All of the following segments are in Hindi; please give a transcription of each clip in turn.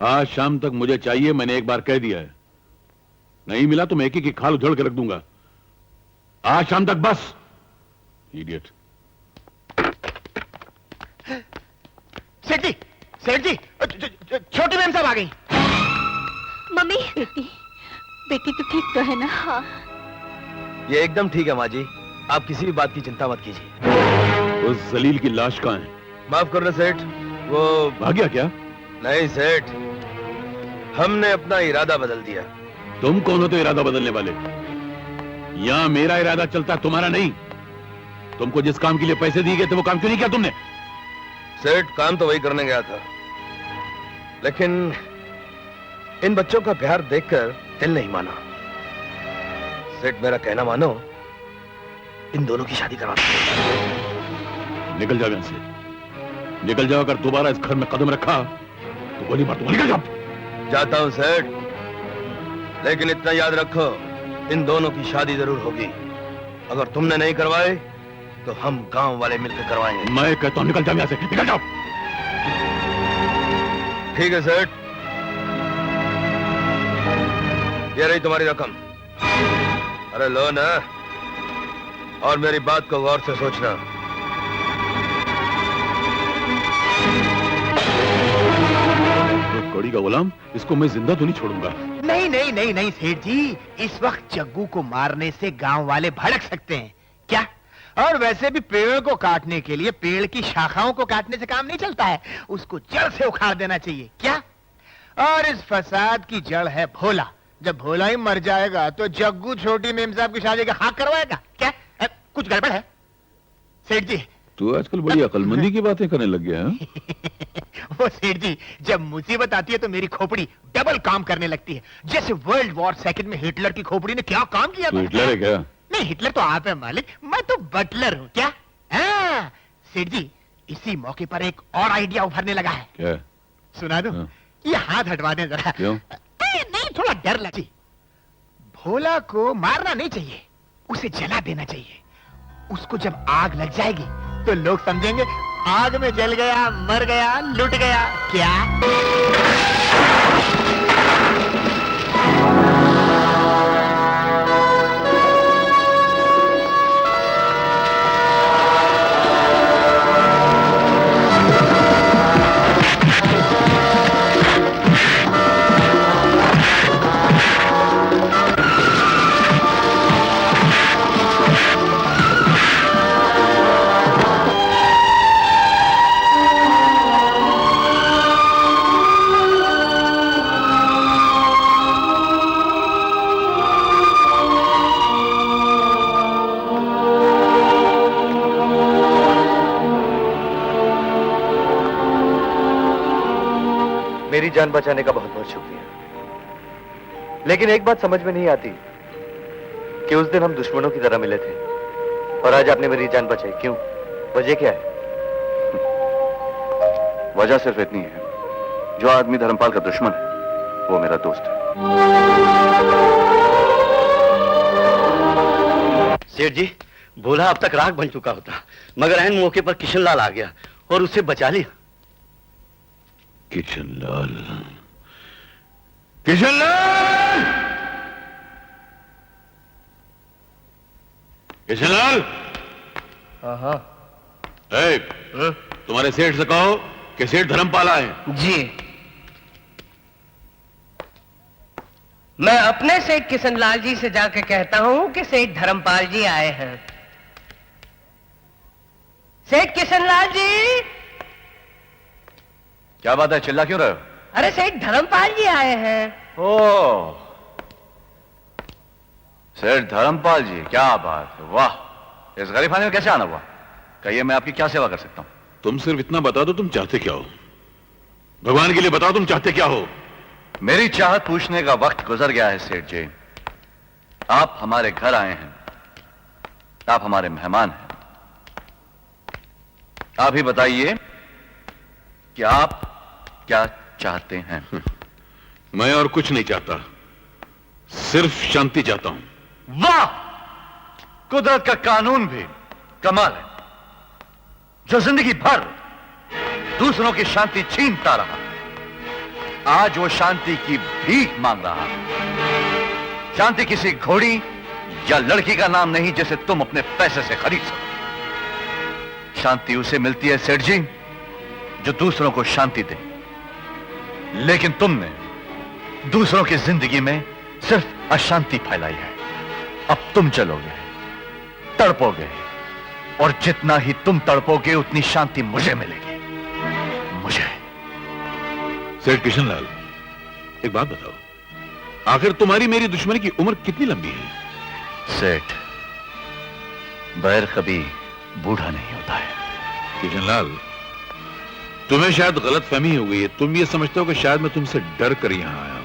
आज शाम तक मुझे चाहिए, मैंने एक बार कह दिया है। नहीं मिला तो मैं एक की खाल उधड़ के रख दूंगा। आज शाम तक बस। इडियट। सेठ जी, सेठ जी, छोटी मैम साहब आ गई। मम्मी, बेटी तो ठीक तो है ना? हाँ। ये एकदम ठीक है माँ जी, आप किसी भी बात की चिंता मत कीजिए। उस जलील की लाश कहाँ है? माफ करना सेठ, वो भाग गया क्या? नहीं सेठ, हमने अपना इरादा बदल दिया। तुम कौन हो तो इरादा बदलने वाले? यहां मेरा इरादा चलता है, तुम्हारा नहीं। तुमको जिस काम के लिए पैसे दिए गए थे वो काम क्यों नहीं किया तुमने? सेठ, काम तो वही करने गया था, लेकिन इन बच्चों का प्यार देखकर दिल नहीं माना। सेठ, मेरा कहना मानो, इन दोनों की शादी करवा दो। निकल जाओ यहां से, निकल जाओ। अगर दोबारा इस घर में कदम रखा तो गोली मार दूंगा। निकल जाओ। जाता हूं सेठ, लेकिन इतना याद रखो, इन दोनों की शादी जरूर होगी। अगर तुमने नहीं करवाए तो हम गांव वाले मिलकर करवाएंगे। मैं कहता हूं निकल जाओ यहां से, निकल जाओ। ठीक है सेठ, ये रही तुम्हारी रकम। अरे लो ना, और मेरी बात को गौर से सोचना। तो कड़ी का गुलाम, इसको मैं जिंदा तो नहीं छोड़ूंगा। नहीं नहीं नहीं नहीं सेठ जी, इस वक्त जग्गू को मारने से गांव वाले भड़क सकते हैं क्या? और वैसे भी पेड़ को काटने के लिए पेड़ की शाखाओं को काटने से काम नहीं चलता है, उसको जड़ से उखाड़ देना चाहिए क्या? और इस फसाद की जड़ है भोला। जब भोला ही मर जाएगा तो जग्गू छोटी मेम साहब की शादी का हाँ करवाएगा क्या? कुछ गड़बड़ है सेठ जी? तू आजकल बड़ी अकलमंदी की बातें करने लग गया है। वो सेठ जी, जब मुसीबत आती है तो मेरी खोपड़ी डबल काम करने लगती है। जैसे वर्ल्ड वॉर सेकंड में हिटलर की खोपड़ी ने क्या काम किया था। हिटलर है क्या? नहीं, हिटलर तो आप है मालिक, मैं तो बटलर हूँ क्या? हाँ सेठ जी, इसी मौके पर एक और आइडिया उभरने लगा है। क्या? सुना दो? ये हाथ हटवा दें जरा। क्यों? नहीं, थोड़ा डर लगी। भोला को मारना नहीं चाहिए, उसे जला देना चाहिए। उसको जब आग लग जाएगी तो लोग समझेंगे आग में जल गया, मर गया, लुट गया क्या? मेरी जान बचाने का बहुत बहुत शुक्रिया, लेकिन एक बात समझ में नहीं आती कि उस दिन हम दुश्मनों की तरह मिले थे और आज आपने मेरी जान बचाई। क्यों? वजह क्या है? वजह सिर्फ इतनी है, जो आदमी धर्मपाल का दुश्मन है वो मेरा दोस्त है। सेठ जी, भोला अब तक राख बन चुका होता, मगर ऐन मौके पर किशनलाल आ गया और उसे बचा लिया। किशनलाल, किशनलाल, किशनलाल। हाँ। तुम्हारे सेठ से कहो कि सेठ धर्मपाल आए। जी, मैं अपने सेठ किशनलाल जी से जाकर कहता हूं कि सेठ धर्मपाल जी आए हैं। सेठ किशनलाल जी। क्या बात है, चिल्ला क्यों रहे हो? अरे सेठ धर्मपाल जी आए हैं। ओह, सेठ धर्मपाल जी, क्या बात है, वाह। इस गरीब खाने में कैसे आना हुआ? कहिए, मैं आपकी क्या सेवा कर सकता हूं? तुम सिर्फ इतना बता दो, तुम चाहते क्या हो? भगवान के लिए बताओ, तुम चाहते क्या हो? मेरी चाहत पूछने का वक्त गुजर गया है सेठ जी। आप हमारे घर आए हैं, आप हमारे मेहमान हैं। आप ही बताइए कि आप क्या चाहते हैं? मैं और कुछ नहीं चाहता, सिर्फ शांति चाहता हूं। वाह, कुदरत का कानून भी कमाल है, जो जिंदगी भर दूसरों की शांति छीनता रहा। आज वो शांति की भीख मांग रहा है। शांति किसी घोड़ी या लड़की का नाम नहीं जिसे तुम अपने पैसे से खरीद सको। शांति उसे मिलती है सेठ जी जो दूसरों को शांति दे, लेकिन तुमने दूसरों की जिंदगी में सिर्फ अशांति फैलाई है। अब तुम चलोगे, तड़पोगे, और जितना ही तुम तड़पोगे उतनी शांति मुझे मिलेगी, मुझे। सेठ किशनलाल, एक बात बताओ, आखिर तुम्हारी मेरी दुश्मनी की उम्र कितनी लंबी है? सेठ, बैर कभी बूढ़ा नहीं होता है। किशनलाल, तुम्हें शायद गलतफहमी हो गई है। तुम ये समझते हो कि शायद मैं तुमसे डर कर यहां आया हूं।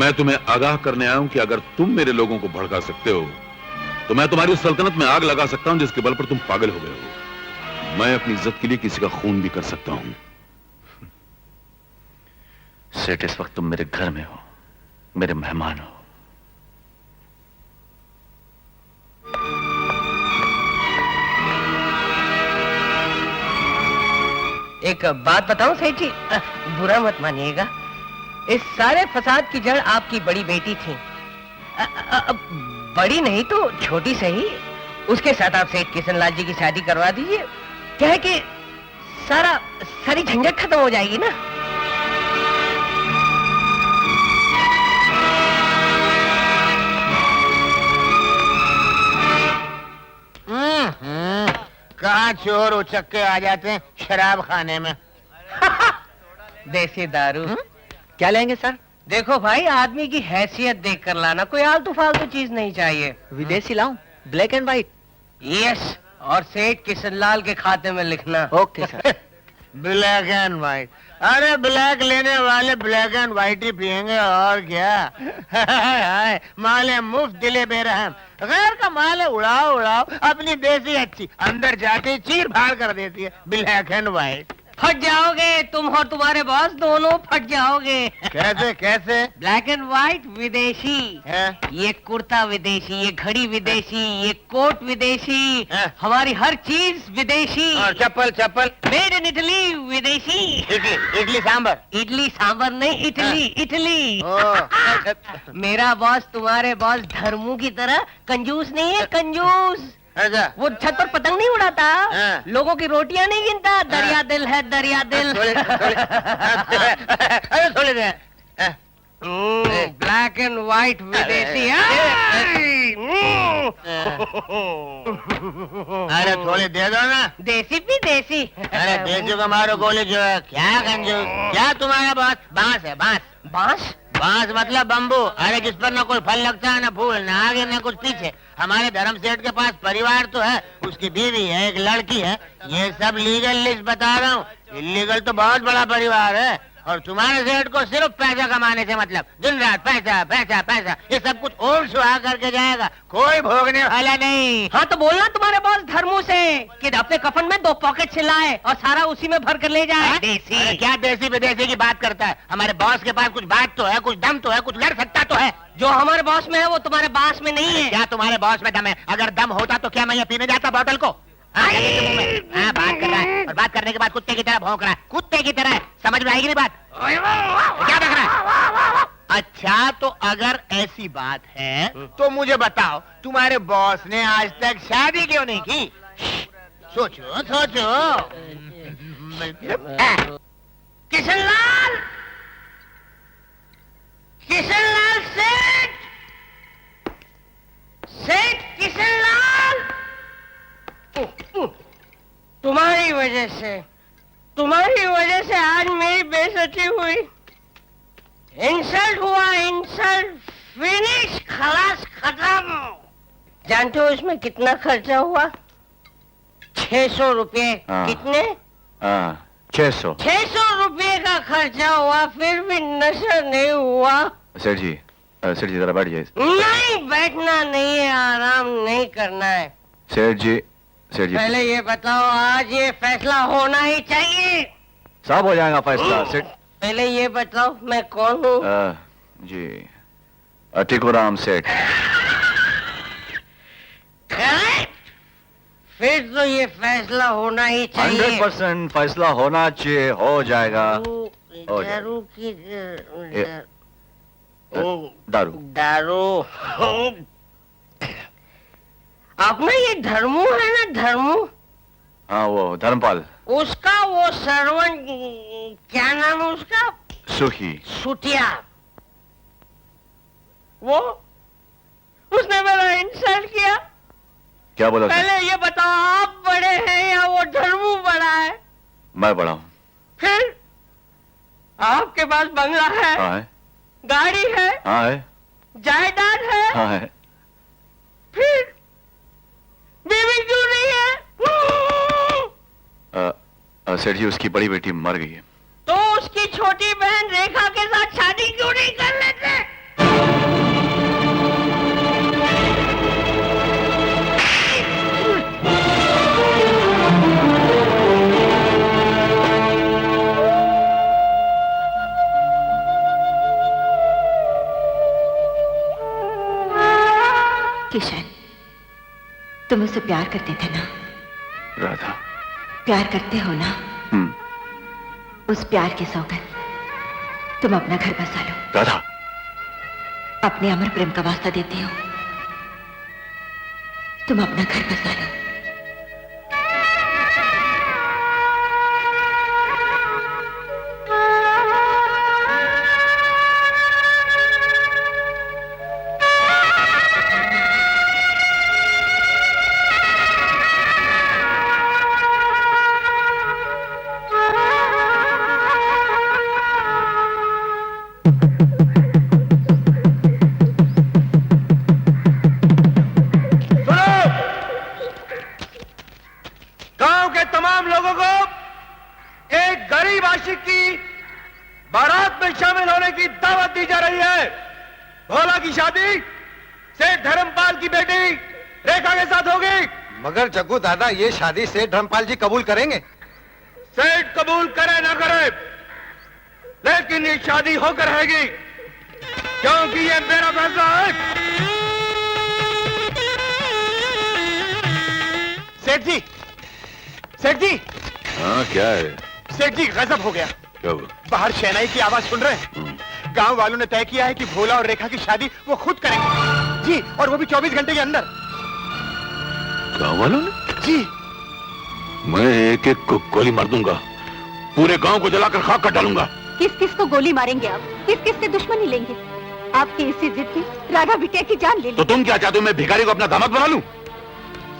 मैं तुम्हें आगाह करने आया हूं कि अगर तुम मेरे लोगों को भड़का सकते हो तो मैं तुम्हारी सल्तनत में आग लगा सकता हूं जिसके बल पर तुम पागल हो गए हो। मैं अपनी इज्जत के लिए किसी का खून भी कर सकता हूं। सेठ, इस वक्त तुम मेरे घर में हो, मेरे मेहमान हो। एक बात बताऊं सेठ जी, बुरा मत मानिएगा, इस सारे फसाद की जड़ आपकी बड़ी बेटी थी। बड़ी नहीं तो छोटी सही, उसके साथ आप सेठ किशनलाल जी की शादी करवा दीजिए। क्या है कि सारी झंझट खत्म हो जाएगी ना। कहाँ चोर उचक के आ जाते हैं शराब खाने में। देसी दारू। क्या लेंगे सर? देखो भाई, आदमी की हैसियत देख कर लाना, कोई आलतू फालतू चीज नहीं चाहिए। विदेशी लाऊं? Black and white? यस, और सेठ किशनलाल के खाते में लिखना। Okay sir. Black and white? अरे ब्लैक लेने वाले ब्लैक एंड व्हाइट ही पियेंगे और क्या। माल है मुफ्त, दिले बेरहम, गैर का माल है उड़ाओ उड़ाओ। अपनी देसी अच्छी अंदर जाके चीर फाड़ कर देती है। ब्लैक एंड व्हाइट फट जाओगे तुम और तुम्हारे बॉस, दोनों फट जाओगे। कैसे कैसे? ब्लैक एंड व्हाइट विदेशी है? ये कुर्ता विदेशी, ये घड़ी विदेशी, ये कोट विदेशी, है? हमारी हर चीज विदेशी। और चप्पल चप्पल? मेड इन इटली विदेशी। इडली इडली सांबर? इडली सांबर नहीं, इटली इटली। ओ। मेरा बॉस तुम्हारे बॉस धर्मू की तरह कंजूस नहीं है, कंजूस। अच्छा। वो छत पर पतंग नहीं उड़ाता, हाँ। लोगों की रोटियां नहीं गिनता। दरिया दिल है, दरिया दिल। अरे थोड़ी देर। ब्लैक एंड व्हाइट विदेशी। अरे थोड़ी दे दो ना। देसी भी देसी। अरे देसी को मारो गोली जो है। क्या कंजूस, क्या तुम्हारा बात? बांस है बांस। बांस? बांस मतलब बम्बू। अरे जिस पर न कोई फल लगता है, न फूल, न आगे न कुछ पीछे। हमारे धर्म सेठ के पास परिवार तो है, उसकी बीवी है, एक लड़की है। ये सब लीगल लिस्ट बता रहा हूँ। इलीगल तो बहुत बड़ा परिवार है। और तुम्हारे सेठ को सिर्फ पैसा कमाने से मतलब, दिन रात पैसा पैसा पैसा। ये सब कुछ ओम सुहा करके जाएगा, कोई भोगने वाला नहीं। हाँ तो बोलना तुम्हारे बॉस धर्मू से कि अपने कफन में 2 पॉकेट से लाए और सारा उसी में भर कर ले जाए। हाँ? देसी। अरे क्या देसी विदेशी की बात करता है? हमारे बॉस के पास कुछ बात तो है, कुछ दम तो है, कुछ लड़ सकता तो है। जो हमारे बॉस में है वो तुम्हारे बास में नहीं है। क्या तुम्हारे बॉस में दम है? अगर दम होता तो क्या मैं ये पीने जाता बोतल को? हाँ, लगे के मुंह में। हाँ, बात कर रहा है और बात करने के बाद कुत्ते की तरह भौंक रहा है, कुत्ते की तरह। समझ में आएगी नहीं बात? क्या देख रहा है? अच्छा, तो अगर ऐसी बात है तो मुझे बताओ, तुम्हारे बॉस ने आज तक शादी क्यों नहीं की? सोचो सोचो। किशनलाल, किशनलाल सेठ, सेठ किशनलाल। तुम्हारी वजह से आज मेरी बेइज्जती हुई, इंसल्ट हुआ, इंसल्ट, फिनिश, खलास, खत्म। जानते हो इसमें कितना खर्चा हुआ? 600 रुपये। हाँ। कितने? 600। 600 रुपये का खर्चा हुआ, फिर भी नशा नहीं हुआ। सेठ जी जरा बैठ जाइए। नहीं, बैठना नहीं है, आराम नहीं करना है। सेठ जी पहले ये बताओ, आज ये फैसला होना ही चाहिए। साहब हो जाएगा फैसला सेठ। पहले ये बताओ मैं कौन हूँ? जी, टिकोराम सेठ। फिर तो ये फैसला होना ही चाहिए। 100% फैसला होना चाहिए, हो जाएगा। हो जाए। दारू की दारू दारू अपना ये धर्मू है ना, धर्मू, हाँ वो धर्मपाल उसका वो सर्वन, क्या नाम है उसका, सुखी सुटिया, वो उसने मेरा इंसल्ट किया। क्या बोला उसने? पहले ये बताओ आप बड़े हैं या वो धर्मू बड़ा है? मैं बड़ा हूँ। फिर आपके पास बंगला है, हाँ है, गाड़ी है, हाँ है, जायदाद है, हाँ है। फिर बीवी क्यों नहीं है? सेठ जी उसकी बड़ी बेटी मर गई है। तो उसकी छोटी बहन रेखा के साथ शादी क्यों नहीं कर लेते? किशन, तुम उससे प्यार करते थे ना? राधा। प्यार करते हो ना? उस प्यार की सौगंध तुम अपना घर बसा लो। राधा। अपने अमर प्रेम का वास्ता देती हो, तुम अपना घर बसा लो। गांव के तमाम लोगों को एक गरीब आशिक की बारात में शामिल होने की दावत दी जा रही है। भोला की शादी सेठ धर्मपाल की बेटी रेखा के साथ होगी। मगर जग्गू दादा, ये शादी सेठ धर्मपाल जी कबूल करेंगे? सेठ कबूल करे ना करे, लेकिन ये शादी होकर रहेगी, क्योंकि ये मेरा फैसला है। सेठ जी, सेठ जी, हाँ क्या है? सेठ जी गजब हो गया। क्या हुआ? बाहर शहनाई की आवाज सुन रहे हैं? गांव वालों ने तय किया है कि भोला और रेखा की शादी वो खुद करेंगे जी, और वो भी 24 घंटे के अंदर। गाँव वालों ने? जी। मैं एक एक को गोली मार दूंगा, पूरे गांव को जलाकर खाक कर डालूंगा। किस किस को गोली मारेंगे आप? किस किस से दुश्मनी लेंगे? आपकी इसी जिद पे राधा बिटिया की जान ले ली। तो तुम क्या चाहते हो, मैं भिखारी को अपना दामाद बना लूं?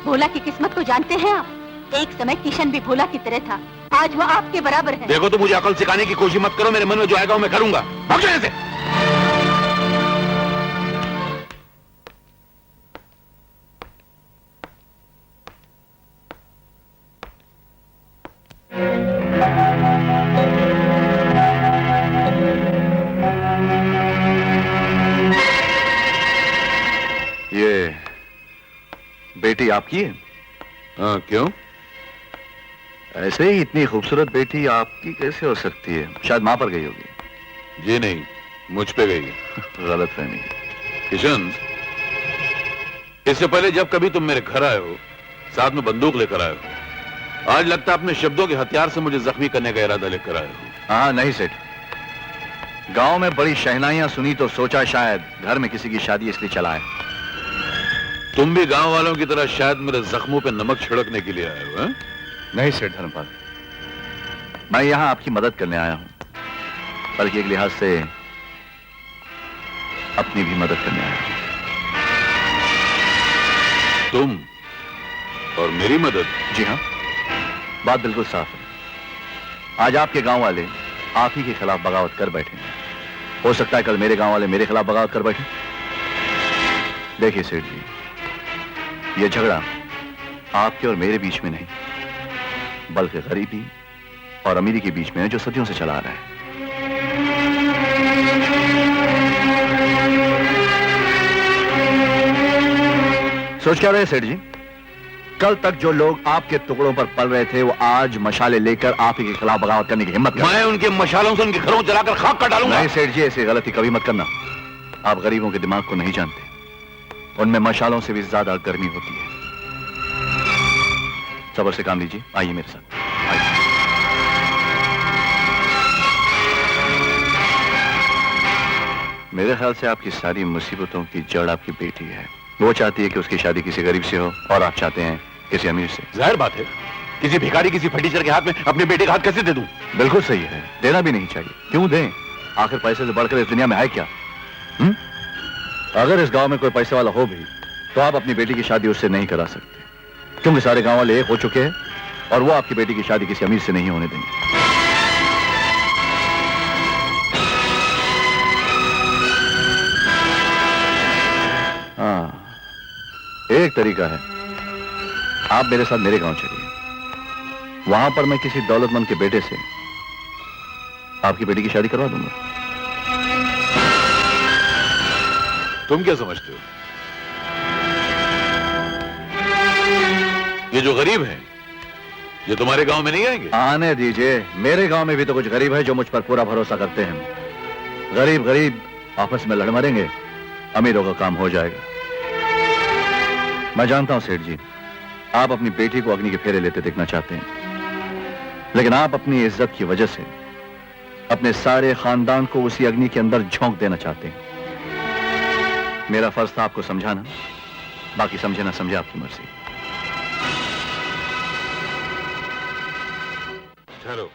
भोला की किस्मत को जानते हैं आप? एक समय किशन भी भोला की तरह था, आज वो आपके बराबर है। देखो, तो मुझे अकल सिखाने की कोशिश मत करो, मेरे मन में जो आएगा वो मैं करूंगा। भाग जाओ यहाँ से। ये बेटी आपकी है? हाँ, क्यों? ऐसे ही इतनी खूबसूरत बेटी आपकी कैसे हो सकती है? शायद मां पर गई होगी। ये नहीं, मुझ पे गई। गलत फहमी। किशन, इससे पहले जब कभी तुम मेरे घर आए हो, साथ में बंदूक लेकर आए हो। आज लगता है अपने शब्दों के हथियार से मुझे जख्मी करने का इरादा लेकर आए हो। हाँ नहीं सेठ, गांव में बड़ी शहनाइयां सुनी तो सोचा शायद घर में किसी की शादी इसलिए चला है। तुम भी गांव वालों की तरह शायद मेरे जख्मों पे नमक छिड़कने के लिए आए हो? नहीं सेठ धर्मपाल, मैं यहां आपकी मदद करने आया हूं, बल्कि एक लिहाज से अपनी भी मदद करने आया हूं। तुम और मेरी मदद? जी हाँ, बात बिल्कुल साफ है। आज आपके गांव वाले आप ही के खिलाफ बगावत कर बैठे हैं। हो सकता है कल मेरे गांव वाले मेरे खिलाफ बगावत कर बैठे। देखिए सेठ जी, यह झगड़ा आपके और मेरे बीच में नहीं, बल्कि गरीबी और अमीरी के बीच में है, जो सदियों से चला आ रहा है। सोच क्या रहे सेठ जी? कल तक जो लोग आपके टुकड़ों पर पल रहे थे, वो आज मशाले लेकर आप ही के खिलाफ बगावत करने की हिम्मत कर रहे हैं। मैं उनके मशालों से उनके घरों को जलाकर खाक कर डालूंगा। नहीं सेठ जी, ऐसी गलती कभी मत करना। आप गरीबों के दिमाग को नहीं जानते, उनमें मशालों से भी ज्यादा गर्मी होती है। सब्र से काम लीजिए, आइए मेरे साथ, आइए। मेरे ख्याल से आपकी सारी मुसीबतों की जड़ आपकी बेटी है। वो चाहती है कि उसकी शादी किसी गरीब से हो और आप चाहते हैं किसी अमीर से। जाहिर बात है, किसी भिखारी किसी फटीचर के हाथ में अपने बेटे का हाथ कैसे दे दूं? बिल्कुल सही है, देना भी नहीं चाहिए। क्यों दें? आखिर पैसे से बढ़कर इस दुनिया में है क्या? अगर इस गांव में कोई पैसे वाला हो भी तो आप अपनी बेटी की शादी उससे नहीं करा सकते, क्योंकि सारे गांव वाले एक हो चुके हैं और वो आपकी बेटी की शादी किसी अमीर से नहीं होने देंगे। हाँ, एक तरीका है, आप मेरे साथ मेरे गांव चलिए। वहां पर मैं किसी दौलतमंद के बेटे से आपकी बेटी की शादी करवा दूंगा। तुम क्या समझते हो? ये जो गरीब हैं, ये तुम्हारे गांव में नहीं आएंगे? आने दीजिए, मेरे गांव में भी तो कुछ गरीब है जो मुझ पर पूरा भरोसा करते हैं। गरीब गरीब आपस में लड़ मरेंगे, अमीरों का काम हो जाएगा। मैं जानता हूं सेठ जी, आप अपनी बेटी को अग्नि के फेरे लेते देखना चाहते हैं, लेकिन आप अपनी इज्जत की वजह से अपने सारे खानदान को उसी अग्नि के अंदर झोंक देना चाहते हैं। मेरा फर्ज था आपको समझाना, बाकी समझे ना समझे आपकी मर्जी। ठहरो।